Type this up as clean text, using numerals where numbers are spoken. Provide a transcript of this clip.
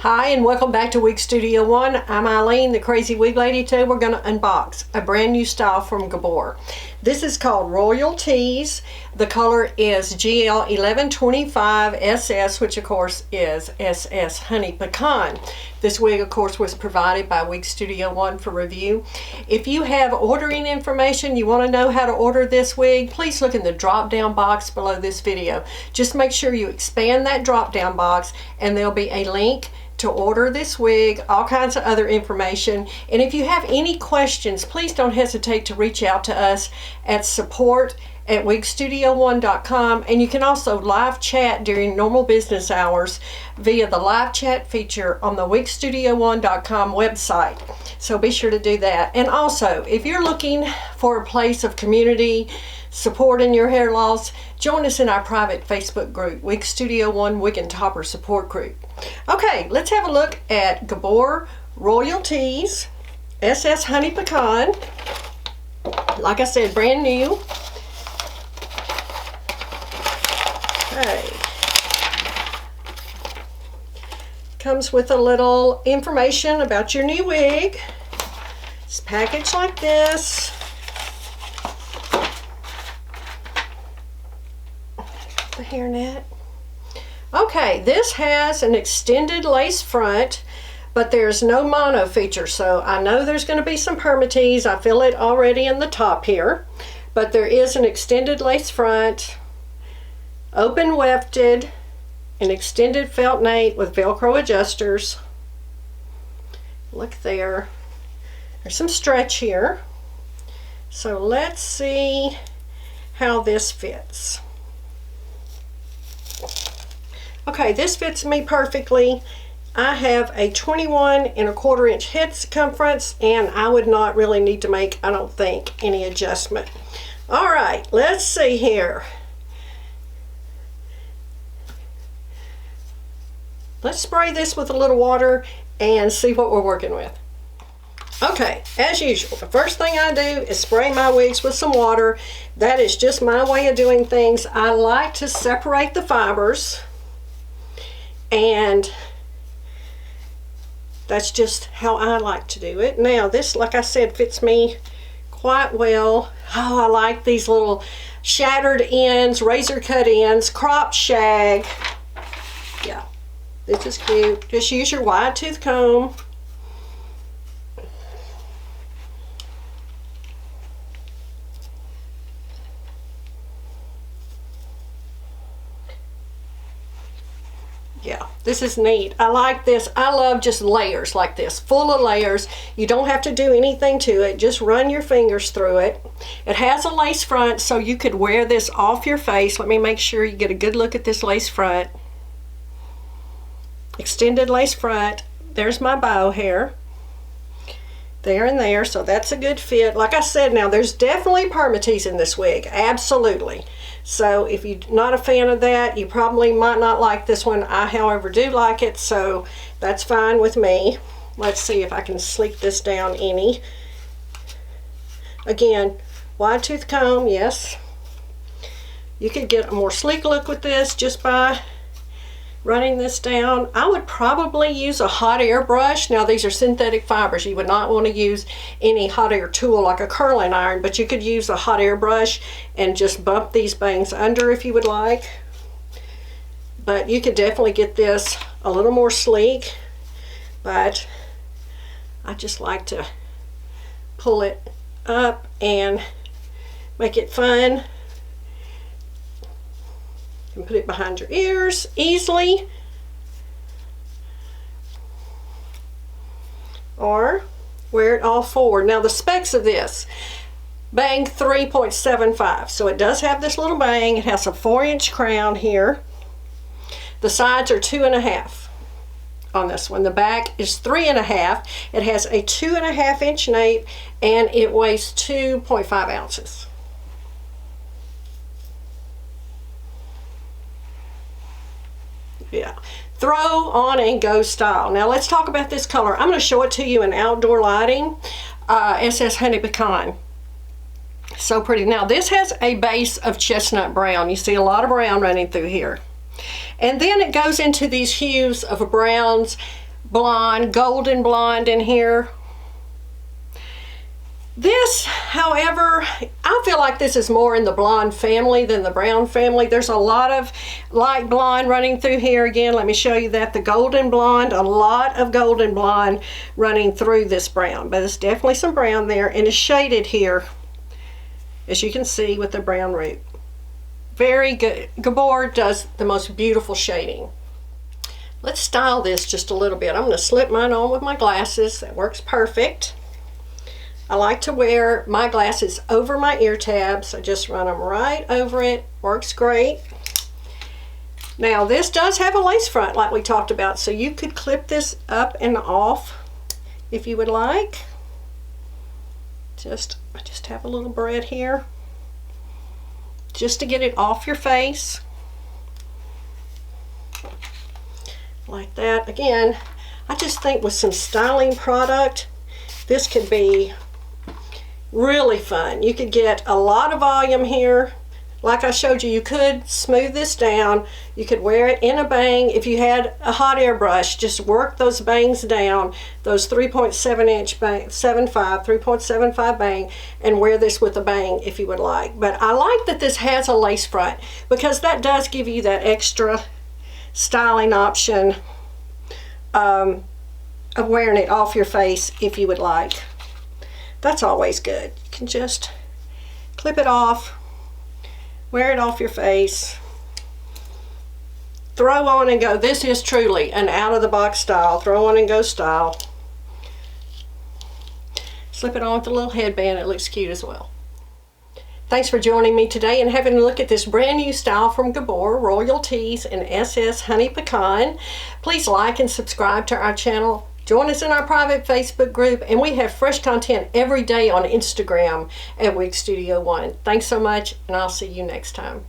Hi and welcome back to Wig Studio 1. I'm Marlene, the Crazy Wig Lady. Today we're going to unbox a brand new style from Gabor. This is called Royal Tease. The color is GL11-25SS, which of course is SS Honey Pecan. This wig of course was provided by Wig Studio 1 for review. If you have ordering information, you want to know how to order this wig, please look in the drop down box below this video. Just make sure you expand that drop down box and there'll be a link to order this wig, all kinds of other information. And if you have any questions, please don't hesitate to reach out to us at support@wigstudio1.com, and you can also live chat during normal business hours via the live chat feature on the wigstudio1.com website. So be sure to do that. And also, if you're looking for a place of community support in your hair loss, join us in our private Facebook group, Wig Studio 1 Wig and Topper Support Group. Okay, let's have a look at Gabor Royal Tease SS Honey Pecan. Like I said, brand new. Okay. Comes with a little information about your new wig. It's packaged like this. The hairnet. Okay, this has an extended lace front, but there's no mono feature, so I know there's going to be some permatease. I feel it already in the top here, but there is an extended lace front, open wefted, an extended felt nape with Velcro adjusters. Look there. There's some stretch here. So let's see how this fits. Okay, this fits me perfectly. I have a 21¼ inch head circumference, and I would not really need to make, I don't think, any adjustment. All right, let's see here. Let's spray this with a little water and see what we're working with. Okay, as usual, the first thing I do is spray my wigs with some water. That is just my way of doing things. I like to separate the fibers, and that's just how I like to do it. Now this, like I said, fits me quite well. Oh, I like these little shattered ends, razor cut ends, cropped shag. Yeah, this is cute. Just use your wide tooth comb. Yeah, this is neat. I like this. I love just layers like this, full of layers. You don't have to do anything to it. Just run your fingers through it. It has a lace front, so you could wear this off your face. Let me make sure you get a good look at this lace front. Extended lace front. There's my bow hair. There and there, so that's a good fit. Like I said, now there's definitely permatease in this wig, absolutely. So if you're not a fan of that, you probably might not like this one. I, however, do like it, so that's fine with me. Let's see if I can sleek this down any. Again, wide tooth comb, yes. You could get a more sleek look with this just by running this down. I would probably use a hot air brush. Now these are synthetic fibers. You would not want to use any hot air tool like a curling iron, but you could use a hot air brush and just bump these bangs under if you would like. But you could definitely get this a little more sleek, but I just like to pull it up and make it fun. You can put it behind your ears easily, or wear it all forward. Now the specs of this, bang 3.75, so it does have this little bang. It has a 4-inch crown here. The sides are 2.5 on this one. The back is 3.5. It has a 2.5-inch nape, and it weighs 2.5 ounces. Yeah, throw on and go style. Now let's talk about this color. I'm going to show it to you in outdoor lighting. SS Honey Pecan. So pretty. Now this has a base of chestnut brown. You see a lot of brown running through here. And then it goes into these hues of browns, blonde, golden blonde in here. This, however, I feel like this is more in the blonde family than the brown family. There's a lot of light blonde running through here. Again, let me show you that. The golden blonde, a lot of golden blonde running through this brown. But there's definitely some brown there, and it's shaded here, as you can see, with the brown root. Very good. Gabor does the most beautiful shading. Let's style this just a little bit. I'm going to slip mine on with my glasses. That works perfect. I like to wear my glasses over my ear tabs. I just run them right over it. Works great. Now this does have a lace front like we talked about, so you could clip this up and off if you would like. I just have a little braid here just to get it off your face. Like that. Again, I just think with some styling product, this could be really fun. You could get a lot of volume here. Like I showed you, you could smooth this down. You could wear it in a bang. If you had a hot air brush, just work those bangs down, those 3.7 inch bang, 3.75 bang, and wear this with a bang if you would like. But I like that this has a lace front, because that does give you that extra styling option of wearing it off your face if you would like. That's always good. You can just clip it off, wear it off your face, throw on and go. This is truly an out-of-the-box style. Throw on and go style. Slip it on with a little headband. It looks cute as well. Thanks for joining me today and having a look at this brand new style from Gabor, Royal Tease and SS Honey Pecan. Please like and subscribe to our channel. Join us in our private Facebook group, and we have fresh content every day on Instagram at Wig Studio 1. Thanks so much, and I'll see you next time.